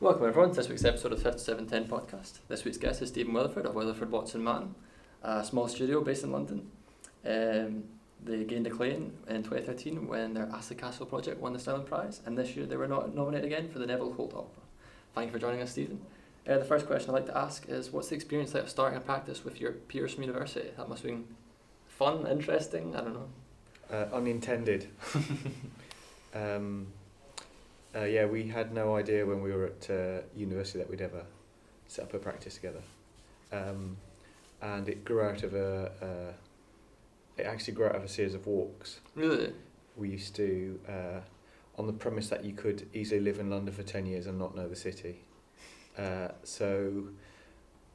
Welcome everyone to this week's episode of the 5710 podcast. This week's guest is Stephen Witherford of Witherford Watson Mann, a small studio based in London. They gained acclaim in 2013 when their Astley Castle project won the Stirling Prize, and this year they were nominated again for the Neville Holt Opera. Thank you for joining us, Stephen. The first question I'd like to ask is, what's the experience like of starting a practice with your peers from university? That must have been fun, interesting, I don't know. Unintended. We had no idea when we were at university that we'd ever set up a practice together, and it grew out of it actually grew out of a series of walks. Really? We used to, on the premise that you could easily live in London for 10 years and not know the city. So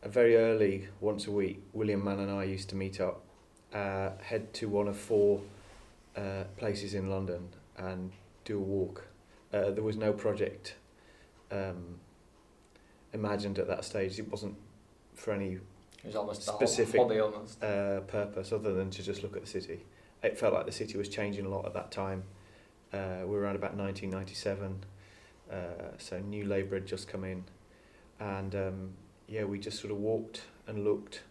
very early, once a week, William Mann and I used to meet up, head to one of 4 places in London and do a walk. There was no project imagined at that stage. It wasn't for any It was almost specific a hobby almost. Purpose other than to just look at the city. It felt like the city was changing a lot at that time. We were around about 1997, so new Labour had just come in, and we just sort of walked and looked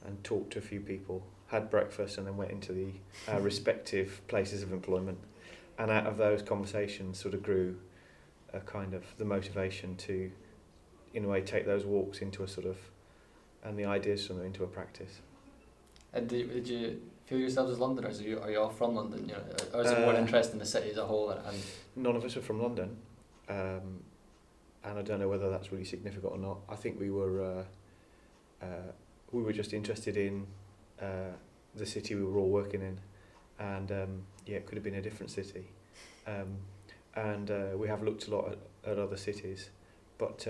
and talked to a few people, had breakfast, and then went into our respective places of employment. And out of those conversations sort of grew a kind of the motivation to, in a way, take those walks into a sort of, and the ideas from them into a practice. And did you feel yourselves as Londoners? Are you all from London? You know, or is it more interest in the city as a whole? And none of us are from London, and I don't know whether that's really significant or not. I think we were just interested in the city we were all working in, and it could have been a different city, and we have looked a lot at other cities, but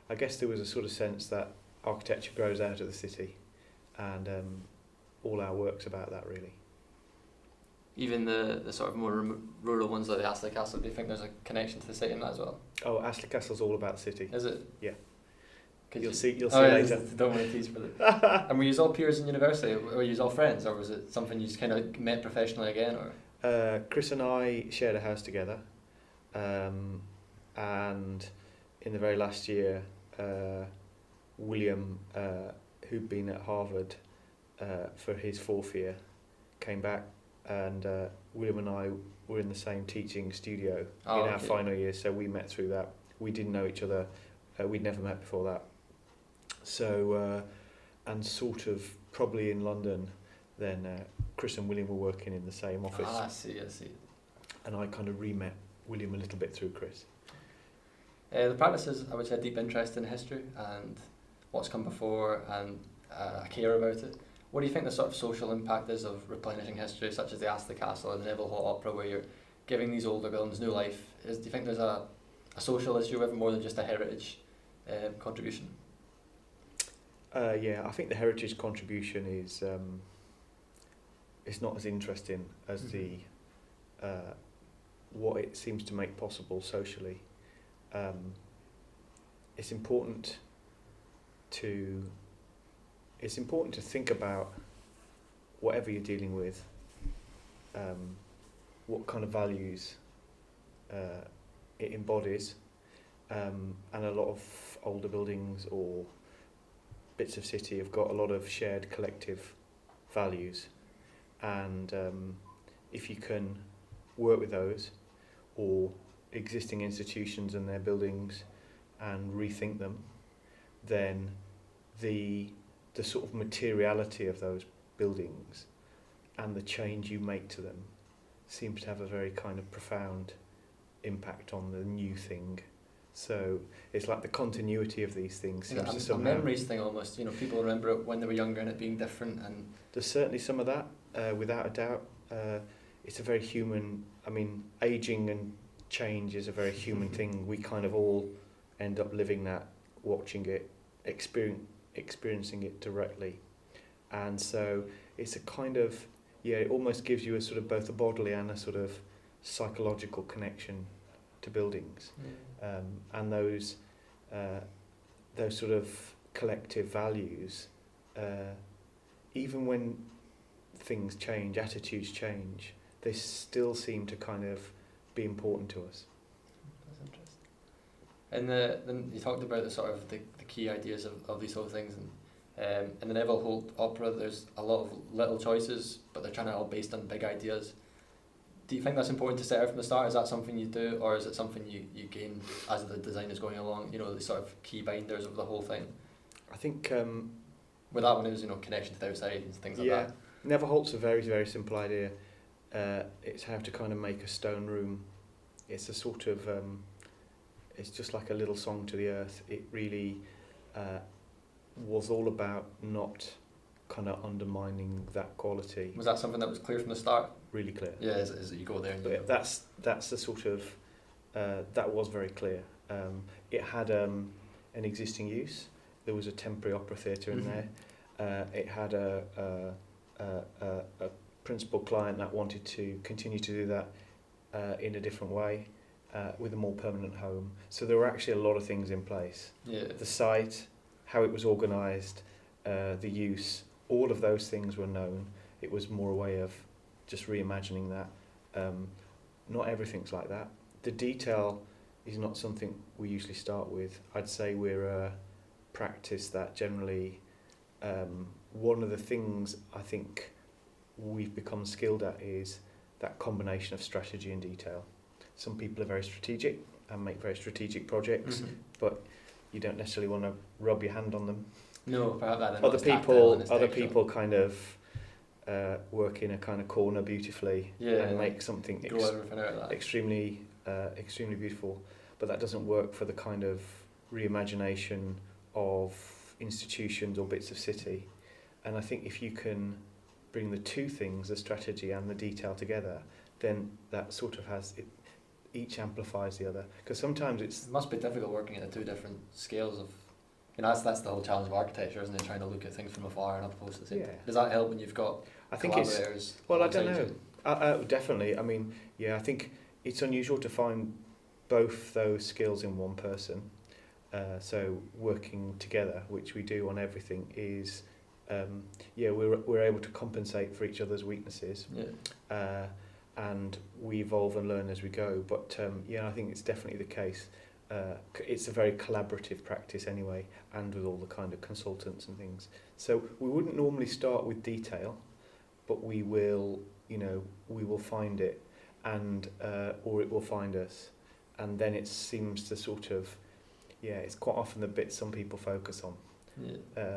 I guess there was a sort of sense that architecture grows out of the city, and all our work's about that, really. Even the sort of more rural ones like the Astley Castle, do you think there's a connection to the city in that as well? Oh, Astley Castle's all about the city. Is it? Yeah. Could You'll see later. Don't want to tease for that. And were you all peers in university, or were you all friends, or was it something you just kind of met professionally again? Or Chris and I shared a house together, and in the very last year, William, who'd been at Harvard for his 4th year, came back, and William and I were in the same teaching studio in our final year, so we met through that. We didn't know each other, we'd never met before that. So, and sort of probably in London, then Chris and William were working in the same office. I see. And I kind of re-met William a little bit through Chris. The practice is, I would say, a deep interest in history and what's come before, and I care about it. What do you think the sort of social impact is of replenishing history, such as the Astley Castle and the Neville Holt Opera, where you're giving these older buildings new life? Do you think there's a social issue with it more than just a heritage contribution? I think the heritage contribution is it's not as interesting as the what it seems to make possible socially. It's important to think about whatever you're dealing with, what kind of values it embodies, and a lot of older buildings or bits of city have got a lot of shared collective values, and if you can work with those or existing institutions and their buildings and rethink them, then the sort of materiality of those buildings and the change you make to them seems to have a very kind of profound impact on the new thing. So it's like the continuity of these things seems to somehow... a memories thing almost, you know, people remember it when they were younger and it being different. And there's certainly some of that, without a doubt. It's a very human, ageing and change is a very human thing. We kind of all end up living that, watching it, experiencing it directly. And so it's a kind of, it almost gives you a sort of both a bodily and a sort of psychological connection to buildings. And those sort of collective values, even when things change, attitudes change, they still seem to kind of be important to us. That's interesting. And then you talked about the sort of the key ideas of these whole things, and in the Neville Holt opera there's a lot of little choices, but they're trying to all based on big ideas. Do you think that's important to set out from the start? Is that something you do, or is it something you gain as the design is going along? You know, the sort of key binders of the whole thing. I think With that one, it was, you know, connection to the outside and things like that. Neville Holt's a very, very simple idea. It's how to kind of make a stone room. It's a sort of it's just like a little song to the earth. It really was all about not kind of undermining that quality. Was that something that was clear from the start? Really clear. Yeah, is it you go there and you go. That's the sort of that was very clear. It had an existing use. There was a temporary opera theatre in there. It had a principal client that wanted to continue to do that in a different way, with a more permanent home. So there were actually a lot of things in place. Yeah. The site, how it was organised, the use, all of those things were known. It was more a way of just reimagining that. Not everything's like that. The detail is not something we usually start with. I'd say we're a practice that generally, one of the things I think we've become skilled at is that combination of strategy and detail. Some people are very strategic and make very strategic projects, but you don't necessarily want to rub your hand on them. No, perhaps that. Other people kind of work in a kind of corner beautifully and make something extremely beautiful. But that doesn't work for the kind of reimagination of institutions or bits of city. And I think if you can bring the two things, the strategy and the detail together, then that sort of each amplifies the other. Because sometimes it must be difficult working at the two different scales of, you know, that's the whole challenge of architecture, isn't it? Trying to look at things from afar and up close to the same. Does that help when you've got collaborators? Well, I don't know. Definitely. I mean, I think it's unusual to find both those skills in one person. So working together, which we do on everything, is we're able to compensate for each other's weaknesses. And we evolve and learn as we go. But I think it's definitely the case. It's a very collaborative practice anyway, and with all the kind of consultants and things. So we wouldn't normally start with detail, but we will find it, and or it will find us, and then it seems to sort of, it's quite often the bit some people focus on.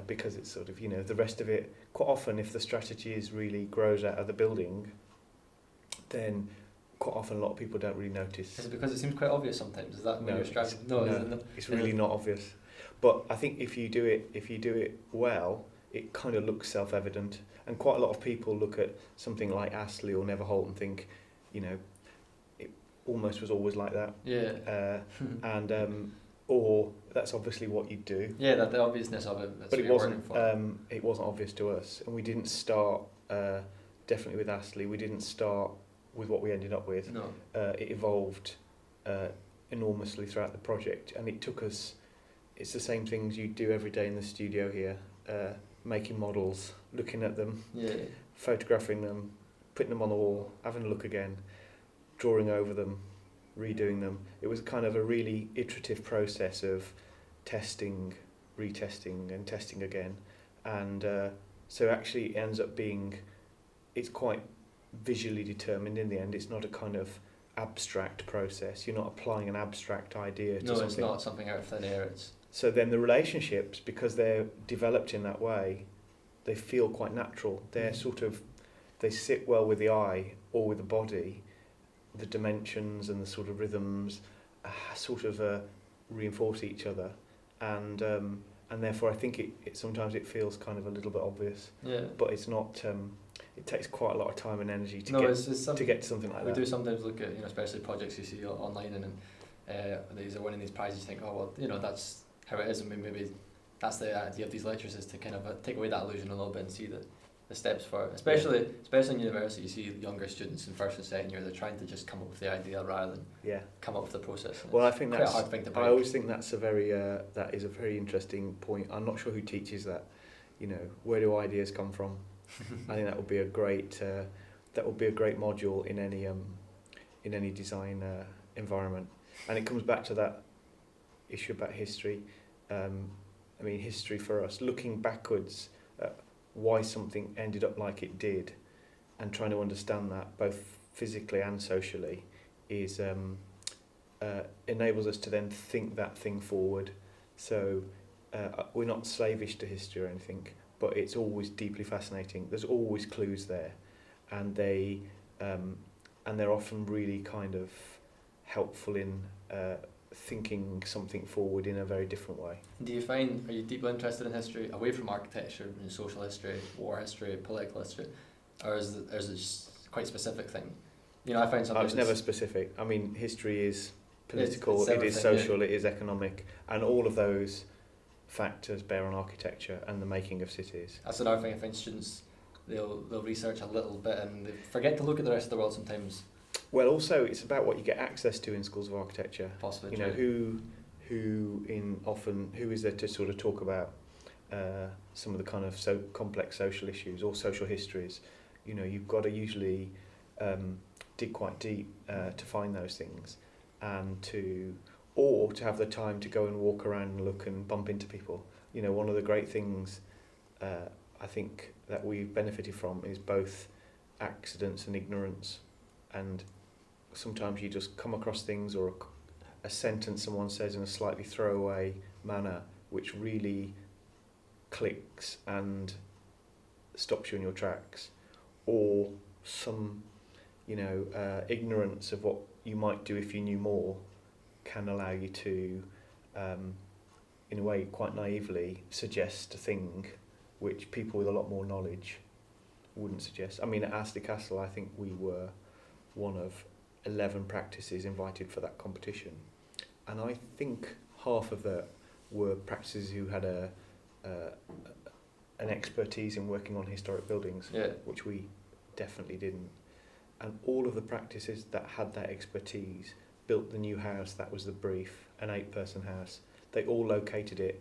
Because it's sort of, the rest of it, quite often if the strategy really grows out of the building, then quite often a lot of people don't really notice. Is it because it seems quite obvious sometimes? Is that when you're strategy? No, it's really not obvious. But I think if you do it well, it kind of looks self-evident. And quite a lot of people look at something like Astley or Neville Holt and think, it almost was always like that. Or that's obviously what you do. Yeah, that the obviousness of it. That's but it wasn't. It wasn't obvious to us, and we didn't start. Definitely with Astley, we didn't start with what we ended up with. No. It evolved enormously throughout the project, and it took us. It's the same things you do every day in the studio here, making models, looking at them, photographing them, putting them on the wall, having a look again, drawing over them, redoing them. It was kind of a really iterative process of testing, retesting and testing again. And so actually it ends up being, it's quite visually determined in the end. It's not a kind of abstract process. You're not applying an abstract idea to something. No, it's not something out of thin air. So then the relationships, because they're developed in that way, they feel quite natural. They're sort of, they sit well with the eye or with the body. The dimensions and the sort of rhythms sort of reinforce each other, and therefore I think it sometimes it feels kind of a little bit obvious. But it's not. It takes quite a lot of time and energy to get to something like that. We do sometimes look at, especially projects you see online, and these are winning these prizes. You think, oh well, that's how it is, and maybe that's the idea of these lectures, is to kind of take away that illusion a little bit and see the steps for it. Especially in university, you see younger students in first and second year, they're trying to just come up with the idea rather than come up with the process. Well, I think that's quite a hard thing to break. I always think that's that is a very interesting point. I'm not sure who teaches that. Where do ideas come from? I think that would be a great module in any design environment. And it comes back to that. issue about history. I mean, history for us, looking backwards at why something ended up like it did, and trying to understand that both physically and socially, is enables us to then think that thing forward. So we're not slavish to history or anything, but it's always deeply fascinating. There's always clues there, and they're often really kind of helpful in thinking something forward in a very different way. Do you find, are you deeply interested in history away from architecture, in social history, war history, political history, or is it just quite specific thing? You know, I find something. It's never specific. I mean, history is political, it's it is social, yeah. It is economic, and all of those factors bear on architecture and the making of cities. That's another thing. I find students, they'll research a little bit and they forget to look at the rest of the world sometimes. Well, also it's about what you get access to in schools of architecture. Possibly. You know, who is there to sort of talk about some of the kind of so complex social issues or social histories. You know, you've got to usually dig quite deep to find those things, and to have the time to go and walk around and look and bump into people. You know, one of the great things I think that we've benefited from is both accidents and ignorance, and sometimes you just come across things or a sentence someone says in a slightly throwaway manner which really clicks and stops you in your tracks, or some ignorance of what you might do if you knew more can allow you to in a way quite naively suggest a thing which people with a lot more knowledge wouldn't suggest. I mean, at Astley Castle I think we were one of 11 practices invited for that competition, and I think half of that were practices who had an expertise in working on historic buildings, which we definitely didn't. And all of the practices that had that expertise built the new house. That was the brief, an 8-person house. They all located it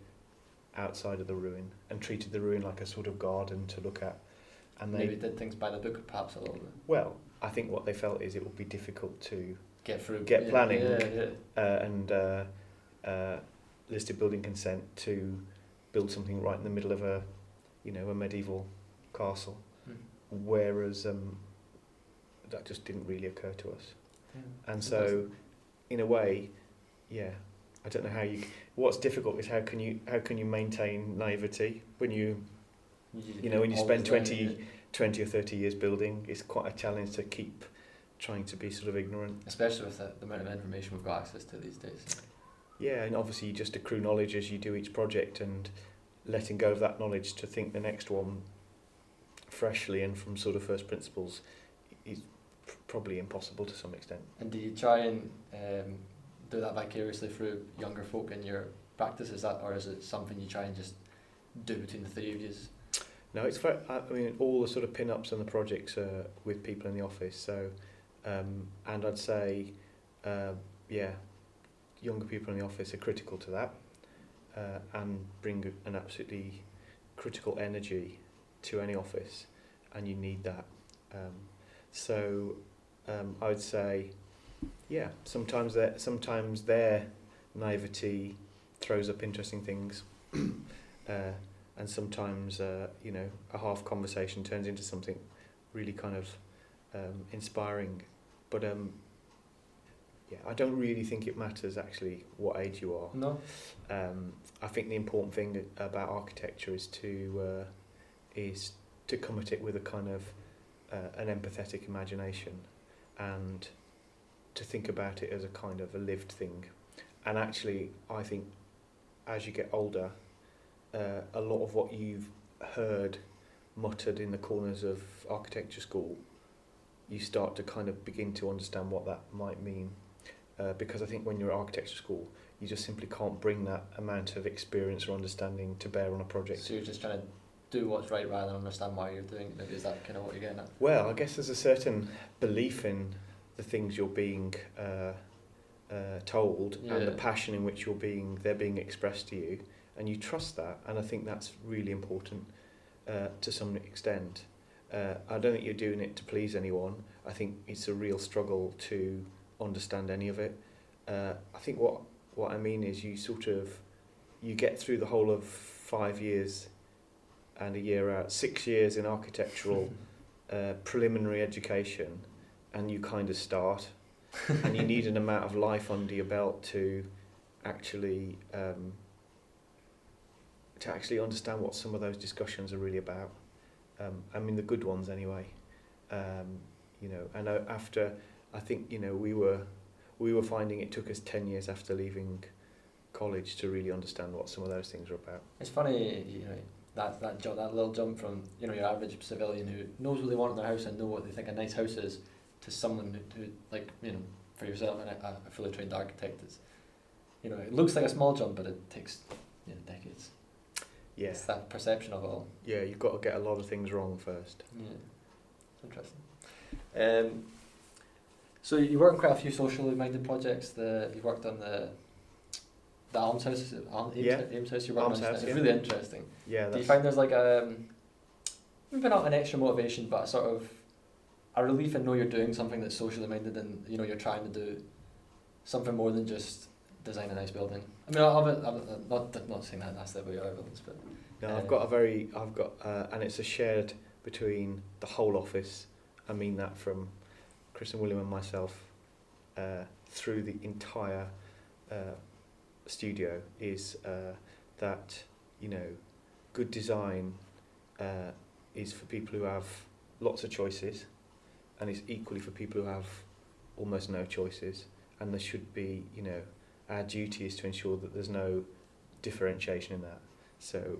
outside of the ruin and treated the ruin like a sort of garden to look at. And they maybe did things by the book perhaps a little bit. Well, I think what they felt is it would be difficult to get planning and listed building consent to build something right in the middle of a medieval castle, whereas that just didn't really occur to us. And so, in a way, I don't know how you. What's difficult is how can you maintain naivety when you spend 20 or 30 years building. It's quite a challenge to keep trying to be sort of ignorant. Especially with the amount of information we've got access to these days. Yeah, and obviously you just accrue knowledge as you do each project, and letting go of that knowledge to think the next one freshly and from sort of first principles is probably impossible to some extent. And do you try and do that vicariously through younger folk in your practice? Or is it something you try and just do between the three of you? No, it's very, I mean, all the sort of pin-ups and the projects are with people in the office. So, and I'd say, younger people in the office are critical to that, and bring an absolutely critical energy to any office, and you need that. I would say, sometimes their naivety throws up interesting things. And sometimes, a half conversation turns into something really kind of inspiring. But I don't really think it matters actually what age you are. No. I think the important thing about architecture is to come at it with a kind of an empathetic imagination, and to think about it as a kind of a lived thing. And actually, I think as you get older, a lot of what you've heard muttered in the corners of architecture school, you start to kind of begin to understand what that might mean. Because I think when you're at architecture school, you just simply can't bring that amount of experience or understanding to bear on a project. So you're just trying to do what's right rather than understand why you're doing it. Maybe is that kind of what you're getting at? Well, I guess there's a certain belief in the things you're being told, and the passion in which they're being expressed to you, and you trust that, and I think that's really important to some extent. I don't think you're doing it to please anyone. I think it's a real struggle to understand any of it. I think what I mean is you get through the whole of 5 years and a year out, 6 years in architectural preliminary education, and you kind of start, and you need an amount of life under your belt to actually understand what some of those discussions are really about. I mean, the good ones anyway. You know, and after, I think, you know, we were finding it took us 10 years after leaving college to really understand what some of those things are about. It's funny, you know, that little jump from, you know, your average civilian who knows what they want in their house and know what they think a nice house is, to someone who like, you know, for yourself and a fully trained architect, it's, you know, it looks like a small jump, but it takes, you know, decades. Yeah. It's that perception of it all. Yeah, you've got to get a lot of things wrong first. Yeah, it's interesting. So you work on quite a few socially minded projects. You worked on the Alms House, Ames House. You worked Alms on. House, It's yeah. really interesting. Yeah. Do you find there's like maybe not an extra motivation, but a sort of a relief in know you're doing something that's socially minded, and you know you're trying to do something more than just design a nice building? I mean, I'm not saying that's the way our buildings, but No, and it's a shared between the whole office. I mean that from Chris and William and myself through the entire studio is that, you know, good design is for people who have lots of choices, and it's equally for people who have almost no choices. And there should be, you know, our duty is to ensure that there's no differentiation in that. So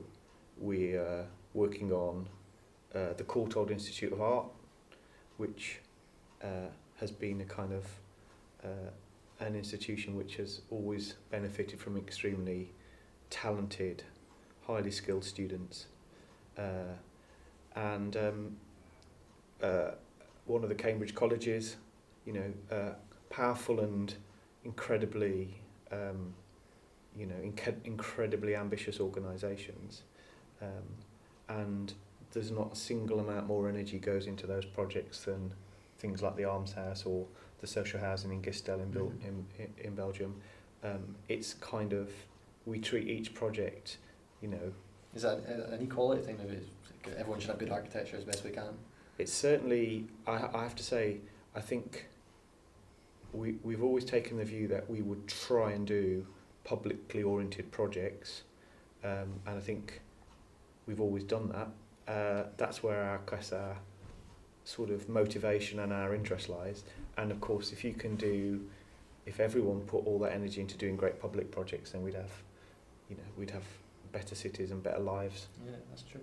we are working on the Courtauld Institute of Art, which has been a kind of an institution which has always benefited from extremely talented, highly skilled students. And one of the Cambridge colleges, you know, powerful and incredibly, you know, incredibly ambitious organisations, and there's not a single amount more energy goes into those projects than things like the Alms House or the social housing in Gistel in Belgium. It's kind of, we treat each project, you know. Is that an equality thing? Maybe everyone should have good architecture as best we can. It's certainly, I have to say, I think we've always taken the view that we would try and do publicly oriented projects, and I think we've always done that. That's where our sort of motivation and our interest lies. And of course, if everyone put all that energy into doing great public projects, then we'd have better cities and better lives. Yeah, that's true.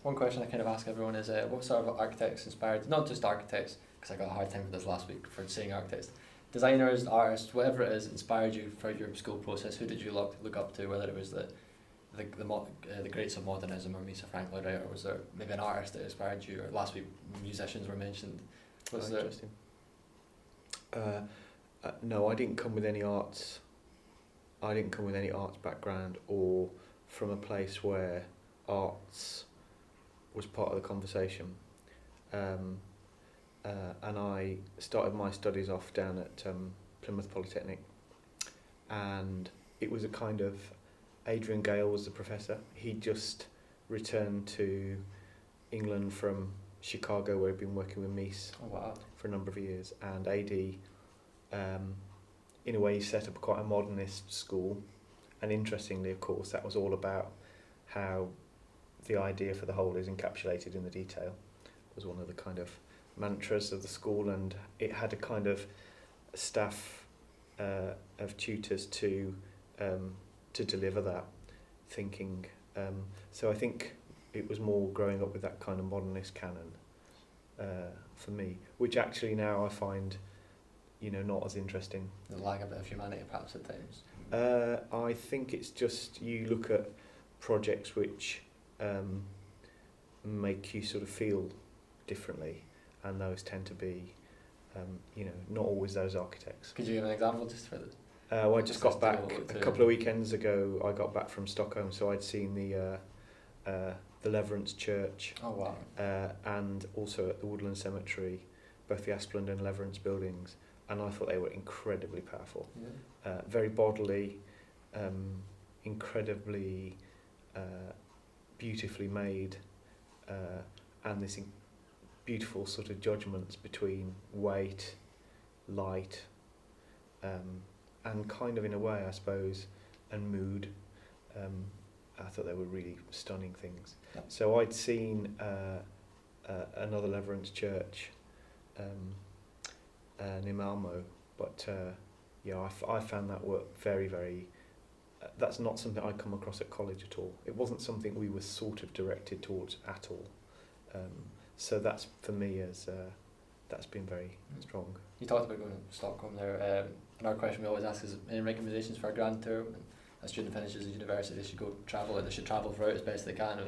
One question I kind of ask everyone is, what sort of architects inspired, not just architects, because I got a hard time with this last week for saying architects, designers, artists, whatever it is, inspired you throughout your school process? Who did you look up to, whether it was the greats of modernism or Misa Frank Lloyd Wright, or was there maybe an artist that inspired you? Or last week musicians were mentioned. Was there? Interesting. No, I didn't come with any arts. I didn't come with any arts background or from a place where arts was part of the conversation. And I started my studies off down at Plymouth Polytechnic, and it was a kind of, Adrian Gale was the professor. He'd just returned to England from Chicago, where he'd been working with Mies for a number of years, and AD, in a way, he set up quite a modernist school. And interestingly, of course, that was all about how the idea for the whole is encapsulated in the detail. It was one of the kind of mantras of the school, and it had a kind of staff of tutors to deliver that thinking. So I think it was more growing up with that kind of modernist canon for me, which actually now I find, you know, not as interesting. The lack a bit of humanity perhaps at times. I think it's just, you look at projects which make you sort of feel differently, and those tend to be, you know, not always those architects. Could you give an example just for the... Well, I just got back a couple of weekends ago. I got back from Stockholm, so I'd seen the Leverance Church. Oh wow! And also at the Woodland Cemetery, both the Aspland and Leverance buildings. and I thought they were incredibly powerful. Yeah. Very bodily, incredibly beautifully made, and this beautiful sort of judgments between weight, light, and kind of in a way, I suppose, and mood. I thought they were really stunning things. Yeah. So I'd seen another Leverance church near Malmo, but I found that work very, very. That's not something I'd come across at college at all. It wasn't something we were sort of directed towards at all. So that's, for me, that's been very strong. You talked about going to Stockholm there. Another question we always ask is any recommendations for a grand tour? When a student finishes at university, they should go travel, and they should travel throughout as best they can.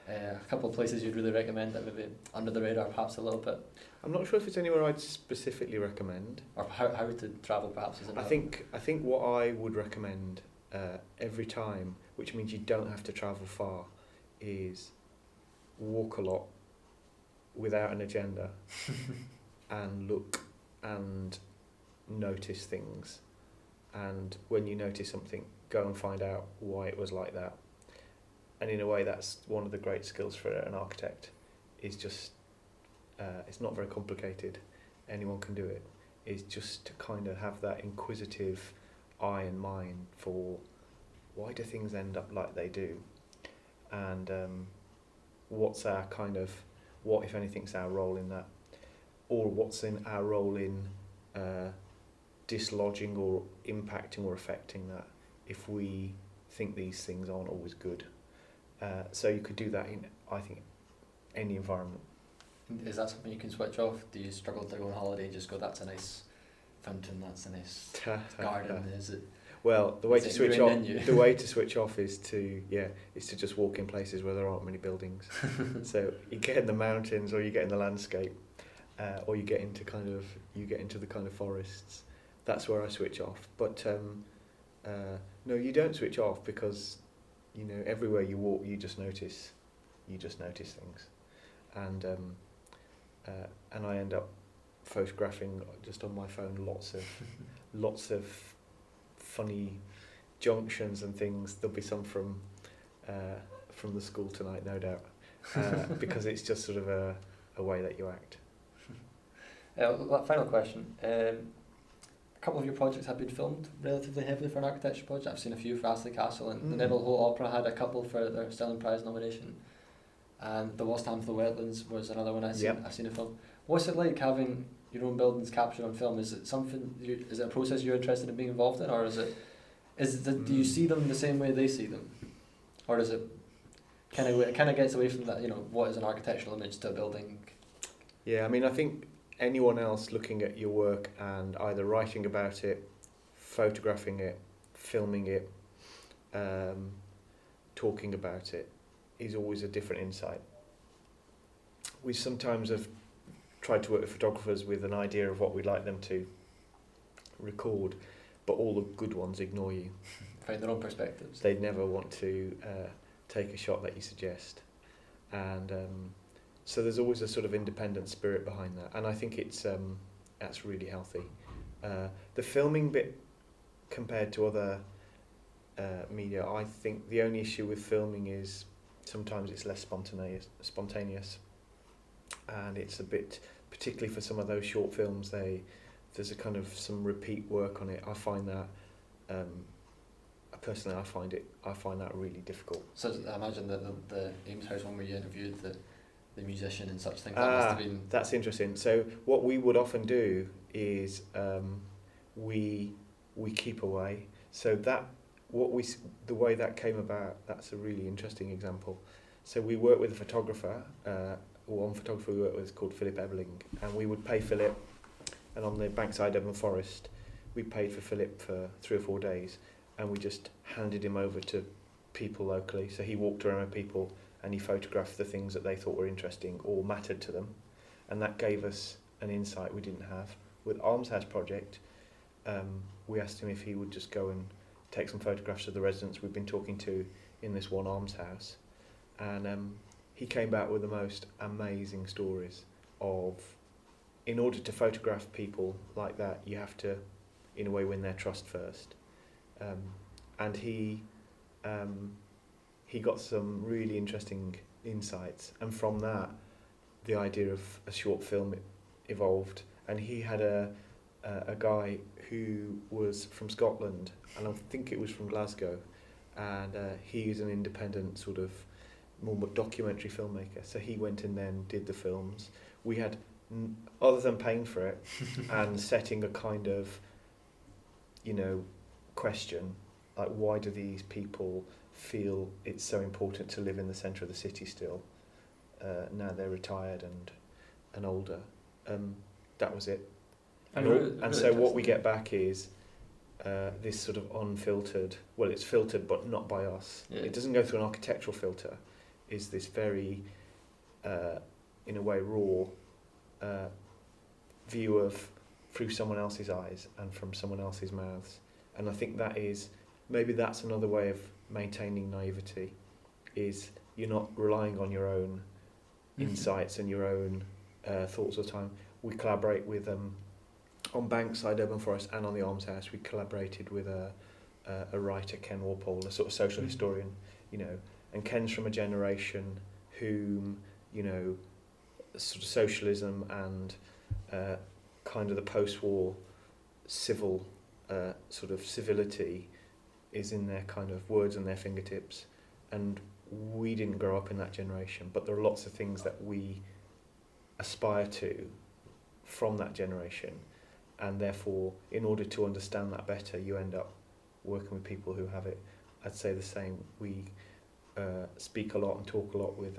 A couple of places you'd really recommend that maybe under the radar perhaps a little bit? I'm not sure if it's anywhere I'd specifically recommend. Or how to travel perhaps is I think what I would recommend every time, which means you don't have to travel far, is walk a lot without an agenda and look and notice things, and when you notice something, go and find out why it was like that. And in a way, that's one of the great skills for an architect, is just it's not very complicated, anyone can do it, is just to kind of have that inquisitive eye and mind for why do things end up like they do, and what's our kind of, what if anything's our role in that, or what's in our role in dislodging or impacting or affecting that if we think these things aren't always good. So you could do that in, I think, any environment. Is that something you can switch off? Do you struggle to go on holiday and just go, that's a nice fountain, that's a nice garden? Is it? Well, the way to switch off is to just walk in places where there aren't many buildings. So you get in the mountains, or you get in the landscape, or you get into the kind of forests. That's where I switch off. But no, you don't switch off, because everywhere you walk, you just notice things, and I end up photographing just on my phone lots of funny junctions and things. There'll be some from the school tonight, no doubt, because it's just sort of a way that you act. Final question. A couple of your projects have been filmed relatively heavily for an architecture project. I've seen a few for Astley Castle, and the Neville Hall Opera had a couple for their Stirling Prize nomination, and the Westhampton Wetlands was another one I've seen a film. What's it like having your own buildings captured on film? Is it something? Is it a process you're interested in being involved in, or do you see them the same way they see them, or does it kind of gets away from that? What is an architectural image to a building? Yeah, I mean, I think anyone else looking at your work and either writing about it, photographing it, filming it, talking about it, is always a different insight. We sometimes have tried to work with photographers with an idea of what we'd like them to record, but all the good ones ignore you. Find their own perspectives. They'd never want to take a shot that you suggest, and so there's always a sort of independent spirit behind that, and I think that's really healthy. The filming bit compared to other media, I think the only issue with filming is sometimes it's less spontaneous, and it's a bit, particularly for some of those short films, there's a kind of some repeat work on it. I find that personally, I find that really difficult. So I imagine that the Ames House one where you interviewed the musician and such things, that must have been... That's interesting. So what we would often do is we keep away. So the way that came about, that's a really interesting example. So we work with a photographer, one photographer we work with is called Philip Ebeling, and we would pay Philip, and on the Bankside Devon Forest, we paid for Philip for 3 or 4 days, and we just handed him over to people locally. So he walked around with people and he photographed the things that they thought were interesting or mattered to them, and that gave us an insight we didn't have. With Almshouse Project, we asked him if he would just go and take some photographs of the residents we've been talking to in this one almshouse, and he came back with the most amazing stories of in order to photograph people like that, you have to, in a way, win their trust first. And he got some really interesting insights, and from that, the idea of a short film evolved. And he had a guy who was from Scotland, and I think it was from Glasgow, and he is an independent sort of more documentary filmmaker. So he went and then did the films. We had, other than paying for it and setting a kind of, question, like why do these people feel it's so important to live in the centre of the city still? Now they're retired and older. That was it. And so what we get back is this sort of unfiltered, well, it's filtered but not by us. Yeah. It doesn't go through an architectural filter. Is this very, in a way, raw view of through someone else's eyes and from someone else's mouths. And I think maybe that's another way of maintaining naivety, is you're not relying on your own insights and your own thoughts all the time. We collaborate with on Bankside Urban Forest and on the Almshouse. We collaborated with a writer, Ken Walpole, a sort of social historian, and Ken's from a generation whom, sort of socialism and kind of the post-war civil sort of civility is in their kind of words and their fingertips. And we didn't grow up in that generation, but there are lots of things that we aspire to from that generation. And therefore, in order to understand that better, you end up working with people who have it. I'd say the same. We speak a lot and talk a lot with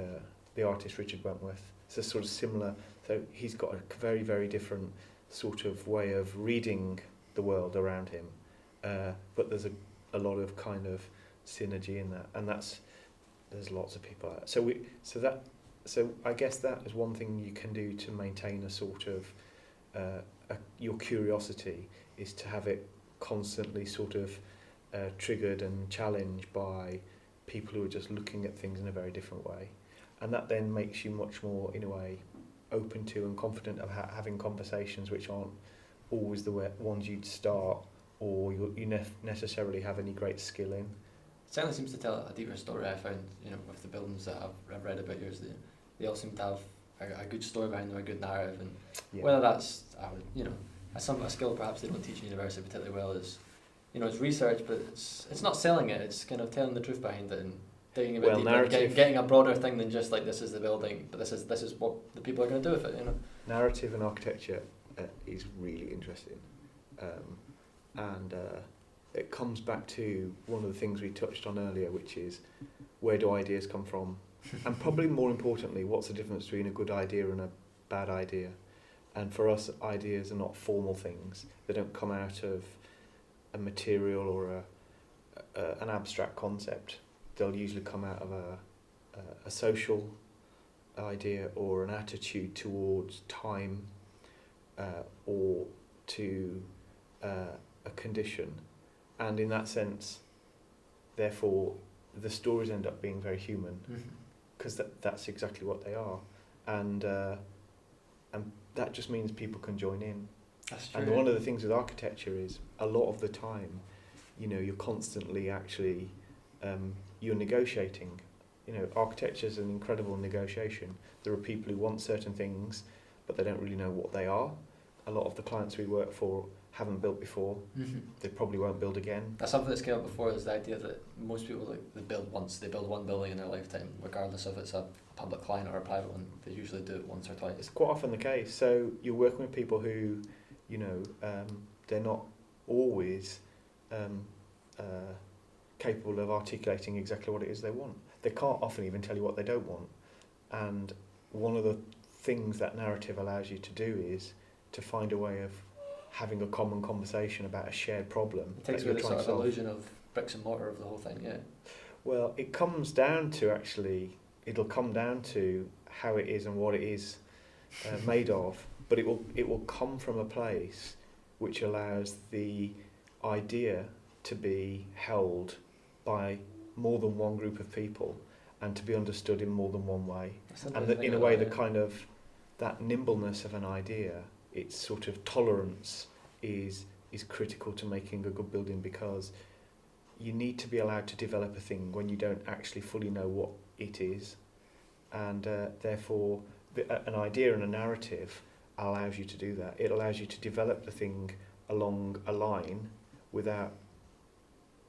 the artist Richard Wentworth. It's a sort of similar, so he's got a very, very different sort of way of reading the world around him. But there's a lot of kind of synergy in that, and there's lots of people like that. So I guess that is one thing you can do to maintain a sort of your curiosity, is to have it constantly sort of triggered and challenged by people who are just looking at things in a very different way. And that then makes you much more, in a way, open to and confident of having conversations which aren't always the ones you'd start or you necessarily have any great skill in. It certainly seems to tell a deeper story, I found, with the buildings that I've read about yours. They all seem to have a good story behind them, a good narrative, and whether that's, a skill perhaps they don't teach in university particularly well is, it's research, but it's not selling it, it's kind of telling the truth behind it and digging a bit deeper, getting a broader thing than just like this is the building, but this is what the people are going to do with it. Narrative and architecture is really interesting, and it comes back to one of the things we touched on earlier, which is where do ideas come from, and probably more importantly, what's the difference between a good idea and a bad idea. And for us, ideas are not formal things. They don't come out of a material or an abstract concept. They'll usually come out of a social idea or an attitude towards time or to a condition. And in that sense, therefore, the stories end up being very human, because that's exactly what they are. And that just means people can join in. That's true. And one of the things with architecture is a lot of the time, you're constantly actually, you're negotiating. Architecture is an incredible negotiation. There are people who want certain things, but they don't really know what they are. A lot of the clients we work for haven't built before. They probably won't build again. That's something that's came up before, is the idea that most people, they build once, they build one building in their lifetime, regardless if it's a public client or a private one. They usually do it once or twice. It's quite often the case. So you're working with people who, they're not always capable of articulating exactly what it is they want. They can't often even tell you what they don't want. And one of the things that narrative allows you to do is to find a way of having a common conversation about a shared problem. It takes away the sort of illusion of bricks and mortar of the whole thing, yeah. Well, it comes down to it'll come down to how it is and what it is made of, but it will come from a place which allows the idea to be held by more than one group of people and to be understood in more than one way. And in a way, the kind of that nimbleness of an idea its sort of tolerance is critical to making a good building, because you need to be allowed to develop a thing when you don't actually fully know what it is, and therefore an idea and a narrative allows you to do that. It allows you to develop the thing along a line without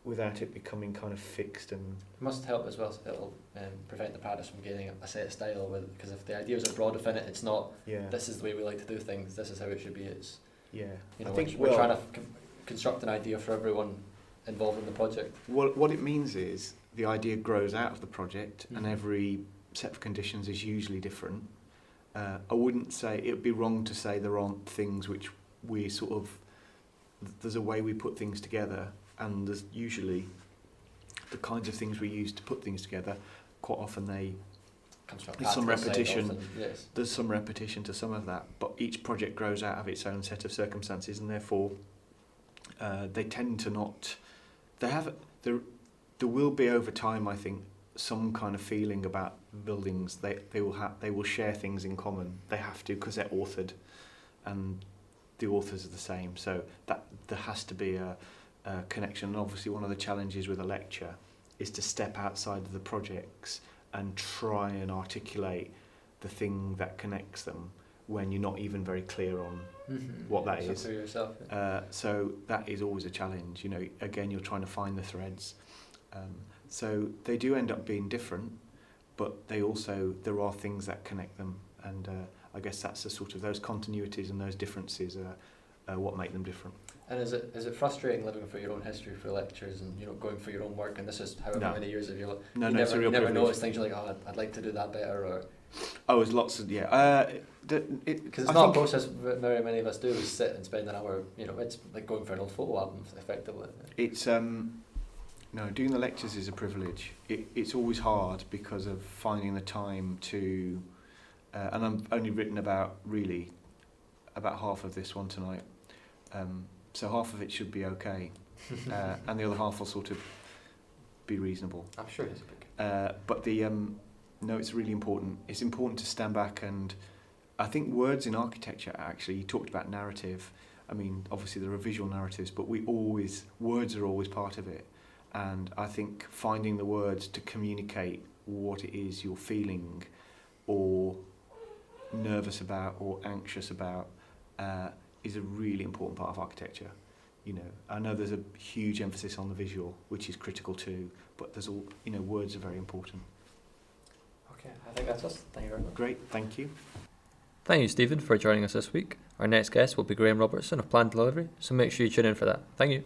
it becoming kind of fixed. And it must help as well, so it'll prevent the practice from gaining a set style, because if the ideas are broad within it, it's not, this is the way we like to do things, this is how it should be. It's, you know, I think we're trying to construct an idea for everyone involved in the project. What it means is the idea grows out of the project, and every set of conditions is usually different. I wouldn't say, it would be wrong to say there aren't things which we sort of, there's a way we put things together, and there's usually the kinds of things we use to put things together, quite often there's some repetition. There's some repetition to some of that, but each project grows out of its own set of circumstances, and therefore they tend to not. There will be over time, I think, some kind of feeling about buildings. They will share things in common. They have to, because they're authored, and the authors are the same. So that there has to be a connection. And obviously, one of the challenges with a lecture is to step outside of the projects and try and articulate the thing that connects them when you're not even very clear on what that is. Yourself, so that is always a challenge. You know, again, you're trying to find the threads. So they do end up being different, but there are things that connect them, and I guess that's the sort of, those continuities and those differences are what make them different. And is it frustrating living for your own history for lectures, and going for your own work, and this is however many years of your life? No, it's a real privilege. Never notice things you're like, oh, I'd like to do that better, or. Oh, there's lots of Because it's not a process very many of us do. Is sit and spend an hour. It's like going for an old photo album, effectively. It's no, doing the lectures is a privilege. It's always hard because of finding the time to, and I've only written about half of this one tonight. So half of it should be okay, and the other half will sort of be reasonable. I'm sure it's big. But no, it's really important. It's important to stand back, and I think words in architecture, actually, you talked about narrative. I mean, obviously there are visual narratives, but words are always part of it. And I think finding the words to communicate what it is you're feeling, or nervous about, or anxious about, is a really important part of architecture. I know there's a huge emphasis on the visual, which is critical too, but words are very important. Okay, I think that's us. Thank you very much. Great, thank you. Thank you, Stephen, for joining us this week. Our next guest will be Graham Robertson of Planned Delivery, so make sure you tune in for that. Thank you.